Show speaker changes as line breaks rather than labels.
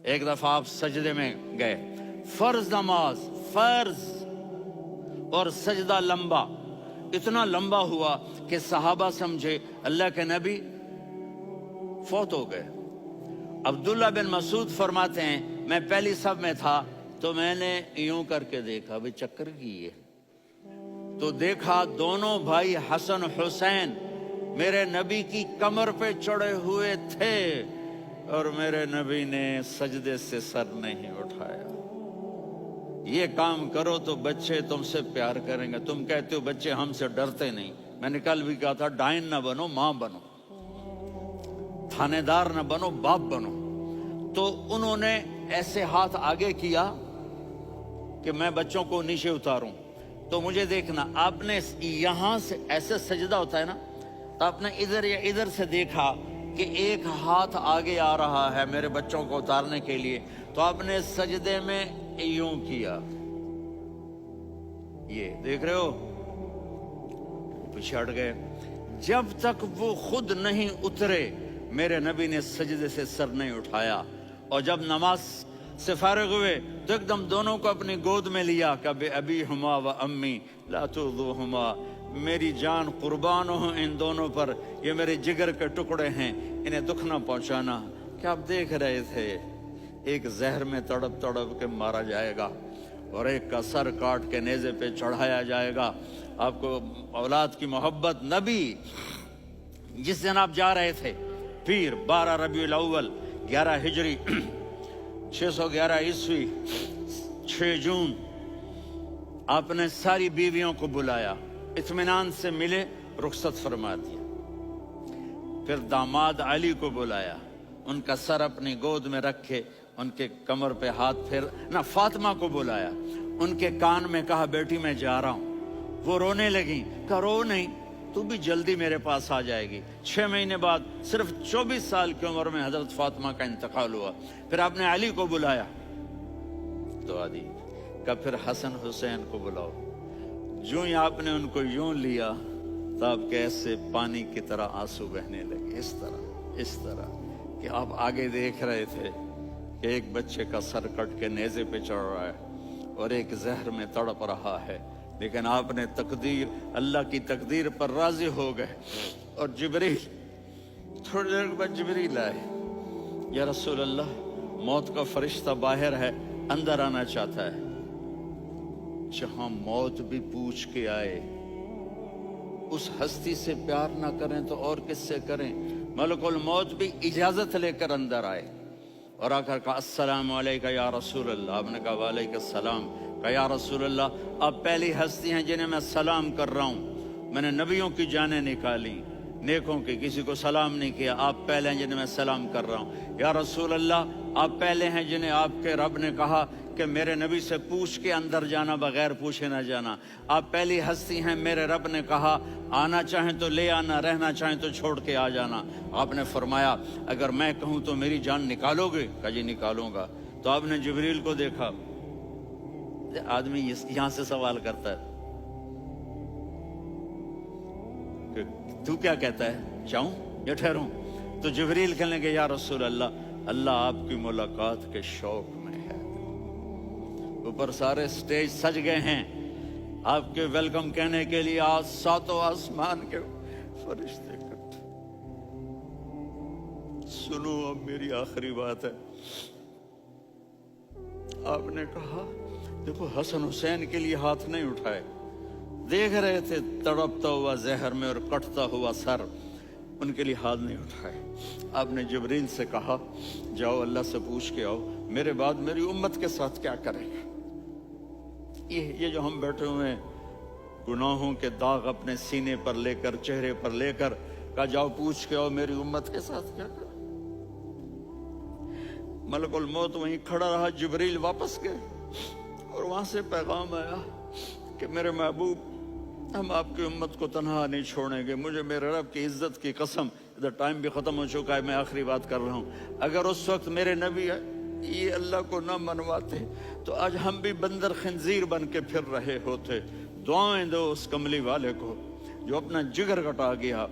ایک دفعہ آپ سجدے میں گئے، فرض نماز، فرض، اور سجدہ لمبا، اتنا لمبا ہوا کہ صحابہ سمجھے اللہ کے نبی فوت ہو گئے۔ عبداللہ بن مسعود فرماتے ہیں میں پہلی صف میں تھا تو میں نے یوں کر کے دیکھا، بھئی چکر کی ہے، تو دیکھا دونوں بھائی حسن حسین میرے نبی کی کمر پہ چڑھے ہوئے تھے، اور میرے نبی نے سجدے سے سر نہیں اٹھایا۔ یہ کام کرو تو بچے تم سے پیار کریں گے۔ تم کہتے ہو بچے ہم سے ڈرتے نہیں، میں نے کل بھی کہا تھا ڈائن نہ بنو، ماں بنو، تھانے دار نہ بنو، باپ بنو۔ تو انہوں نے ایسے ہاتھ آگے کیا کہ میں بچوں کو نیچے اتاروں، تو مجھے دیکھنا، آپ نے یہاں سے ایسے سجدہ ہوتا ہے نا، تو آپ نے ادھر یا ادھر سے دیکھا کہ ایک ہاتھ آگے آ رہا ہے میرے بچوں کو اتارنے کے لیے، تو آپ نے سجدے میں یوں کیا، یہ دیکھ رہے ہو، پیچھے ہٹ گئے۔ جب تک وہ خود نہیں اترے میرے نبی نے سجدے سے سر نہیں اٹھایا، اور جب نماز سے فارغ ہوئے تو ایک دم دونوں کو اپنی گود میں لیا کہ ابی ہما و امی لا تؤذوہما، میری جان قربان ہو ان دونوں پر، یہ میرے جگر کے ٹکڑے ہیں، انہیں دکھ نہ پہنچانا۔ کیا آپ دیکھ رہے تھے ایک زہر میں تڑپ تڑپ کے مارا جائے گا، اور ایک کا سر کاٹ کے نیزے پہ چڑھایا جائے گا۔ آپ کو اولاد کی محبت، نبی جس دن آپ جا رہے تھے پیر 12 ربیع الاول 11 ہجری 611 عیسوی 6 جون، آپ نے ساری بیویوں کو بلایا، اطمینان سے ملے، رخصت فرما دیا۔ پھر داماد علی کو بلایا، ان کا سر اپنی گود میں رکھے، ان کے کمر پہ ہاتھ پھیر نہ، فاطمہ کو بلایا، ان کے کان میں کہا بیٹی میں جا رہا ہوں۔ وہ رونے لگیں، کہا رو نہیں، تو بھی جلدی میرے پاس آ جائے گی۔ 6 مہینے بعد صرف 24 سال کی عمر میں حضرت فاطمہ کا انتقال ہوا۔ پھر آپ نے علی کو بلایا تو آدھی کہ پھر حسن حسین کو بلاؤ۔ جو ہی آپ نے ان کو یوں لیا تو آپ کے ایسے پانی کی طرح آنسو بہنے لگے، اس طرح کہ آپ آگے دیکھ رہے تھے کہ ایک بچے کا سر کٹ کے نیزے پہ چڑھ رہا ہے اور ایک زہر میں تڑپ رہا ہے، لیکن آپ نے تقدیر، اللہ کی تقدیر پر راضی ہو گئے۔ اور جبریل، تھوڑی دیر بعد جبریل آئے، یا رسول اللہ موت کا فرشتہ باہر ہے، اندر آنا چاہتا ہے۔ جہاں موت بھی پوچھ کے آئے، اس ہستی سے پیار نہ کریں تو اور کس سے کریں؟ ملک الموت بھی اجازت لے کر اندر آئے اور آ کر کہا السلام علیکہ یا رسول اللہ۔ آپ نے کہا وعلیکم السلام۔ کہا یا رسول اللہ آپ پہلی ہستی ہیں جنہیں میں سلام کر رہا ہوں، میں نے نبیوں کی جانیں نکالی، نیکوں کی، کسی کو سلام نہیں کیا، آپ پہلے ہیں جنہیں میں سلام کر رہا ہوں۔ یا رسول اللہ آپ پہلے ہیں جنہیں آپ کے رب نے کہا کہ میرے نبی سے پوچھ کے اندر جانا، بغیر پوچھے نہ جانا۔ آپ پہلی ہستی ہیں، میرے رب نے کہا آنا چاہیں تو لے آنا، رہنا چاہیں تو چھوڑ کے آ جانا۔ آپ نے فرمایا اگر میں کہوں تو میری جان نکالو گے؟ کہا جی نکالوں گا۔ تو آپ نے جبریل کو دیکھا، آدمی یہاں سے سوال کرتا ہے کہ تو کیا کہتا ہے، جاؤں یا ٹھہروں؟ تو جبریل کہنے لگے یا رسول اللہ، اللہ آپ کی ملاقات کے شوق میں ہے۔ اوپر سارے سٹیج سج گئے ہیں آپ کے ویلکم کہنے کے لیے، آج 7 آسمان کے فرشتے اکٹھے۔ سنو اب میری آخری بات ہے۔ آپ نے کہا دیکھو حسن حسین کے لیے ہاتھ نہیں اٹھائے، دیکھ رہے تھے تڑپتا ہوا زہر میں اور کٹتا ہوا سر، ان کے لیے ہاتھ نہیں اٹھائے۔ آپ نے جبریل سے کہا جاؤ اللہ سے پوچھ کے آؤ میرے بعد میری امت کے ساتھ کیا کرے گا۔ یہ جو ہم بیٹھے ہوئے ہیں گناہوں کے داغ اپنے سینے پر لے کر، چہرے پر لے کر، کہا جاؤ پوچھ کے آؤ میری امت کے ساتھ کیا کرے۔ ملک الموت وہیں کھڑا رہا، جبریل واپس گئے اور وہاں سے پیغام آیا کہ میرے محبوب ہم آپ کی امت کو تنہا نہیں چھوڑیں گے، مجھے میرے رب کی عزت کی قسم، ادھر ٹائم بھی ختم ہو چکا ہے، میں آخری بات کر رہا ہوں، اگر اس وقت میرے نبی یہ اللہ کو نہ منواتے تو آج ہم بھی بندر خنزیر بن کے پھر رہے ہوتے۔ دعائیں دو اس کملی والے کو جو اپنا جگر کٹا گیا